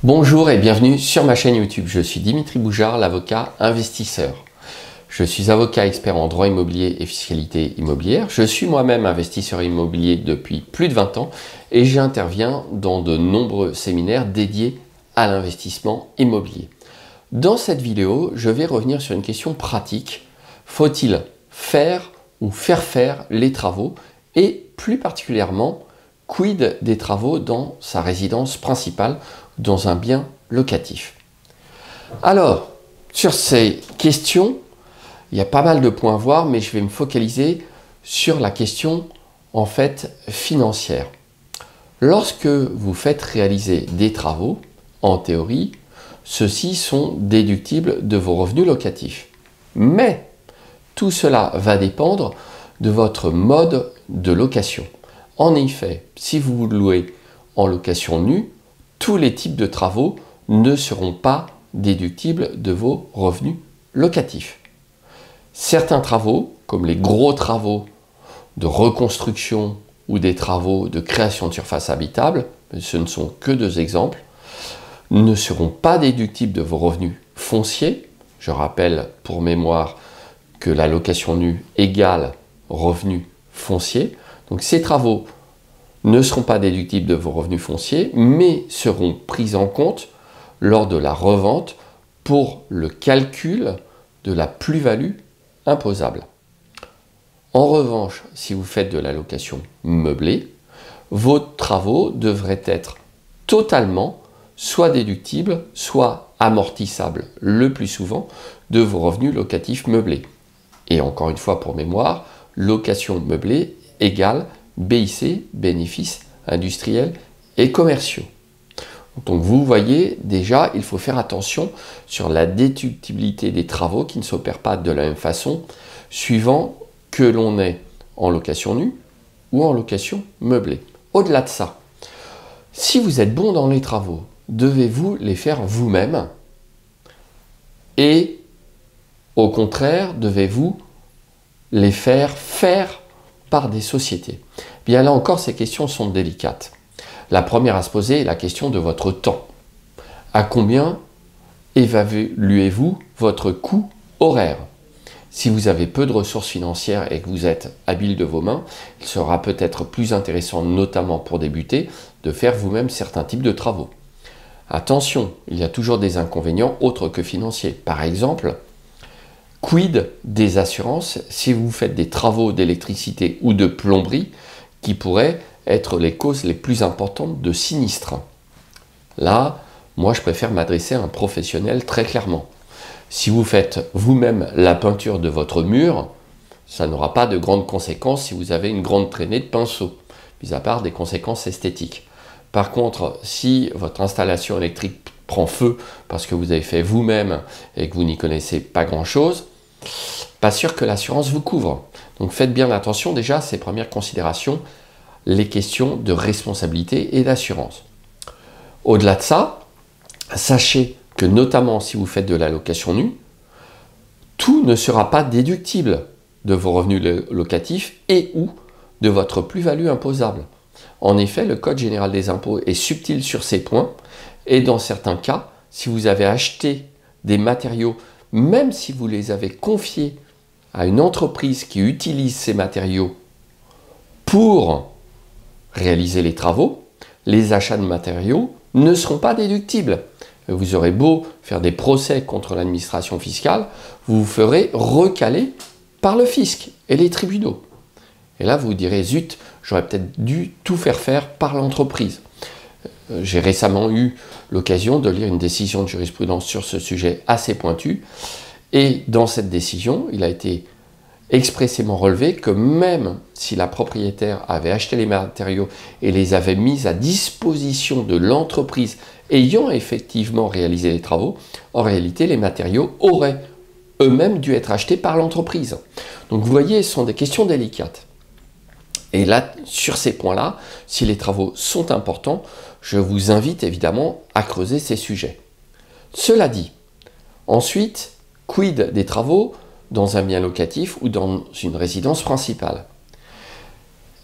Bonjour et bienvenue sur ma chaîne YouTube. Je suis Dimitri Boujard, l'avocat investisseur. Je suis avocat expert en droit immobilier et fiscalité immobilière. Je suis moi-même investisseur immobilier depuis plus de 20 ans et j'interviens dans de nombreux séminaires dédiés à l'investissement immobilier. Dans cette vidéo, je vais revenir sur une question pratique. Faut-il faire ou faire faire les travaux et plus particulièrement, quid des travaux dans sa résidence principale, dans un bien locatif? Alors, sur ces questions, il y a pas mal de points à voir, mais je vais me focaliser sur la question en fait financière. Lorsque vous faites réaliser des travaux, en théorie, ceux-ci sont déductibles de vos revenus locatifs. Mais tout cela va dépendre de votre mode de location. En effet, si vous louez en location nue, tous les types de travaux ne seront pas déductibles de vos revenus locatifs. Certains travaux, comme les gros travaux de reconstruction ou des travaux de création de surface habitable, ce ne sont que deux exemples, ne seront pas déductibles de vos revenus fonciers. Je rappelle pour mémoire que la location nue égale revenus fonciers. Donc ces travaux ne seront pas déductibles de vos revenus fonciers, mais seront pris en compte lors de la revente pour le calcul de la plus-value imposable. En revanche, si vous faites de la location meublée, vos travaux devraient être totalement soit déductibles, soit amortissables le plus souvent de vos revenus locatifs meublés. Et encore une fois pour mémoire, location meublée égale BIC, bénéfices industriels et commerciaux. Donc vous voyez déjà, il faut faire attention sur la déductibilité des travaux qui ne s'opèrent pas de la même façon suivant que l'on est en location nue ou en location meublée. Au-delà de ça, si vous êtes bon dans les travaux, devez-vous les faire vous-même et au contraire, devez-vous les faire par des sociétés? Bien là encore, ces questions sont délicates. La première à se poser est la question de votre temps. À combien évaluez-vous votre coût horaire? Si vous avez peu de ressources financières et que vous êtes habile de vos mains, il sera peut-être plus intéressant, notamment pour débuter, de faire vous-même certains types de travaux. Attention, il y a toujours des inconvénients autres que financiers. Par exemple, quid des assurances si vous faites des travaux d'électricité ou de plomberie qui pourraient être les causes les plus importantes de sinistres? Là, moi je préfère m'adresser à un professionnel très clairement. Si vous faites vous-même la peinture de votre mur, ça n'aura pas de grandes conséquences si vous avez une grande traînée de pinceau, mis à part des conséquences esthétiques. Par contre, si votre installation électrique prend feu parce que vous avez fait vous-même et que vous n'y connaissez pas grand-chose, pas sûr que l'assurance vous couvre. Donc faites bien attention déjà à ces premières considérations, les questions de responsabilité et d'assurance. Au-delà de ça, sachez que notamment si vous faites de la location nue, tout ne sera pas déductible de vos revenus locatifs et ou de votre plus-value imposable. En effet, le Code général des impôts est subtil sur ces points et dans certains cas, si vous avez acheté des matériaux, même si vous les avez confiés à une entreprise qui utilise ces matériaux pour réaliser les travaux, les achats de matériaux ne seront pas déductibles. Vous aurez beau faire des procès contre l'administration fiscale, vous vous ferez recaler par le fisc et les tribunaux. Et là, vous vous direz, zut, j'aurais peut-être dû tout faire par l'entreprise. J'ai récemment eu l'occasion de lire une décision de jurisprudence sur ce sujet assez pointu. Et dans cette décision, il a été expressément relevé que même si la propriétaire avait acheté les matériaux et les avait mis à disposition de l'entreprise ayant effectivement réalisé les travaux, en réalité, les matériaux auraient eux-mêmes dû être achetés par l'entreprise. Donc vous voyez, ce sont des questions délicates. Et là, sur ces points-là, si les travaux sont importants, je vous invite évidemment à creuser ces sujets. Cela dit, ensuite, quid des travaux dans un bien locatif ou dans une résidence principale?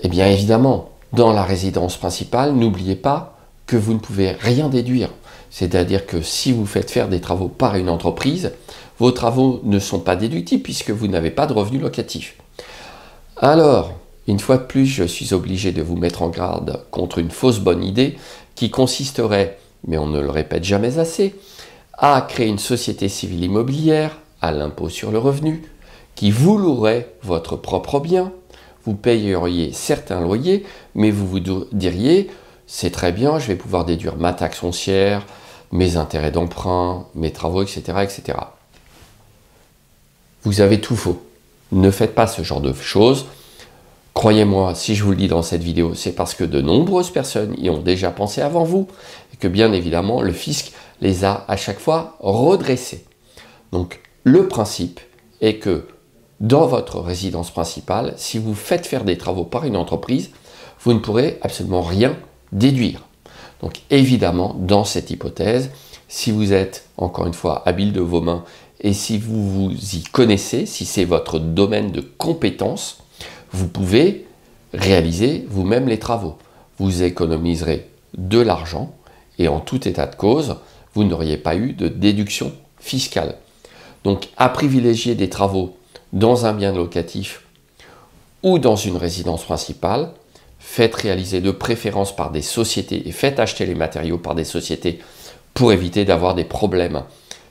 Eh bien évidemment, dans la résidence principale, n'oubliez pas que vous ne pouvez rien déduire. C'est-à-dire que si vous faites faire des travaux par une entreprise, vos travaux ne sont pas déductibles puisque vous n'avez pas de revenus locatifs. Alors, une fois de plus, je suis obligé de vous mettre en garde contre une fausse bonne idée qui consisterait, mais on ne le répète jamais assez, à créer une société civile immobilière à l'impôt sur le revenu qui vous louerait votre propre bien. Vous payeriez certains loyers, mais vous vous diriez « c'est très bien, je vais pouvoir déduire ma taxe foncière, mes intérêts d'emprunt, mes travaux, etc. etc. » Vous avez tout faux. Ne faites pas ce genre de choses. Croyez-moi, si je vous le dis dans cette vidéo, c'est parce que de nombreuses personnes y ont déjà pensé avant vous et que bien évidemment, le fisc les a à chaque fois redressés. Donc, le principe est que dans votre résidence principale, si vous faites faire des travaux par une entreprise, vous ne pourrez absolument rien déduire. Donc évidemment, dans cette hypothèse, si vous êtes, encore une fois, habile de vos mains et si vous vous y connaissez, si c'est votre domaine de compétence, vous pouvez réaliser vous-même les travaux. Vous économiserez de l'argent et en tout état de cause, vous n'auriez pas eu de déduction fiscale. Donc à privilégier des travaux dans un bien locatif ou dans une résidence principale, faites réaliser de préférence par des sociétés et faites acheter les matériaux par des sociétés pour éviter d'avoir des problèmes.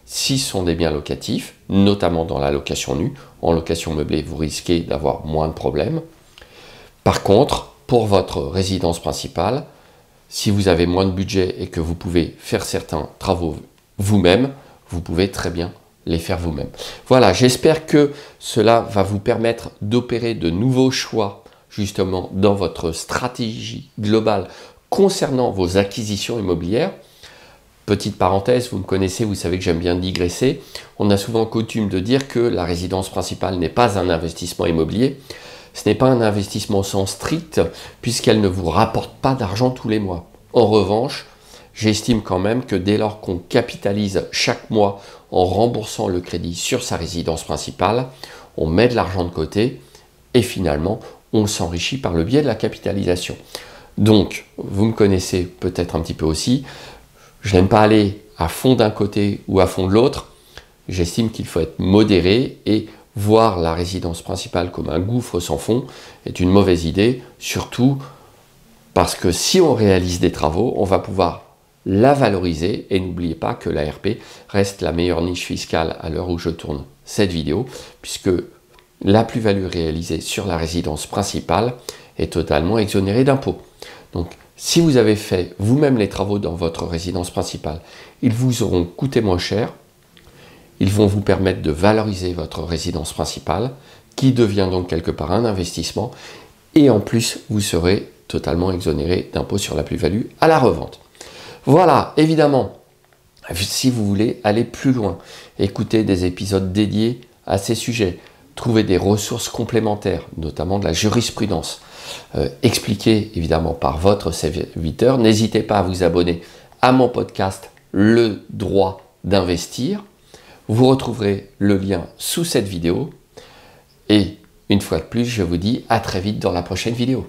Si ce sont des biens locatifs, notamment dans la location nue, en location meublée, vous risquez d'avoir moins de problèmes. Par contre, pour votre résidence principale, si vous avez moins de budget et que vous pouvez faire certains travaux vous-même, vous pouvez très bien les faire vous-même. Voilà, j'espère que cela va vous permettre d'opérer de nouveaux choix justement dans votre stratégie globale concernant vos acquisitions immobilières. Petite parenthèse, vous me connaissez, vous savez que j'aime bien digresser. On a souvent coutume de dire que la résidence principale n'est pas un investissement immobilier. Ce n'est pas un investissement au sens strict puisqu'elle ne vous rapporte pas d'argent tous les mois. En revanche, j'estime quand même que dès lors qu'on capitalise chaque mois en remboursant le crédit sur sa résidence principale, on met de l'argent de côté et finalement, on s'enrichit par le biais de la capitalisation. Donc, vous me connaissez peut-être un petit peu aussi, je n'aime pas aller à fond d'un côté ou à fond de l'autre. J'estime qu'il faut être modéré et voir la résidence principale comme un gouffre sans fond est une mauvaise idée, surtout parce que si on réalise des travaux, on va pouvoir la valoriser et n'oubliez pas que l'ARP reste la meilleure niche fiscale à l'heure où je tourne cette vidéo puisque la plus-value réalisée sur la résidence principale est totalement exonérée d'impôts. Donc, si vous avez fait vous-même les travaux dans votre résidence principale, ils vous auront coûté moins cher, ils vont vous permettre de valoriser votre résidence principale, qui devient donc quelque part un investissement, et en plus, vous serez totalement exonéré d'impôts sur la plus-value à la revente. Voilà, évidemment, si vous voulez aller plus loin, écouter des épisodes dédiés à ces sujets, trouver des ressources complémentaires, notamment de la jurisprudence, expliquée évidemment par votre serviteur. N'hésitez pas à vous abonner à mon podcast Le droit d'investir. Vous retrouverez le lien sous cette vidéo. Et une fois de plus, je vous dis à très vite dans la prochaine vidéo.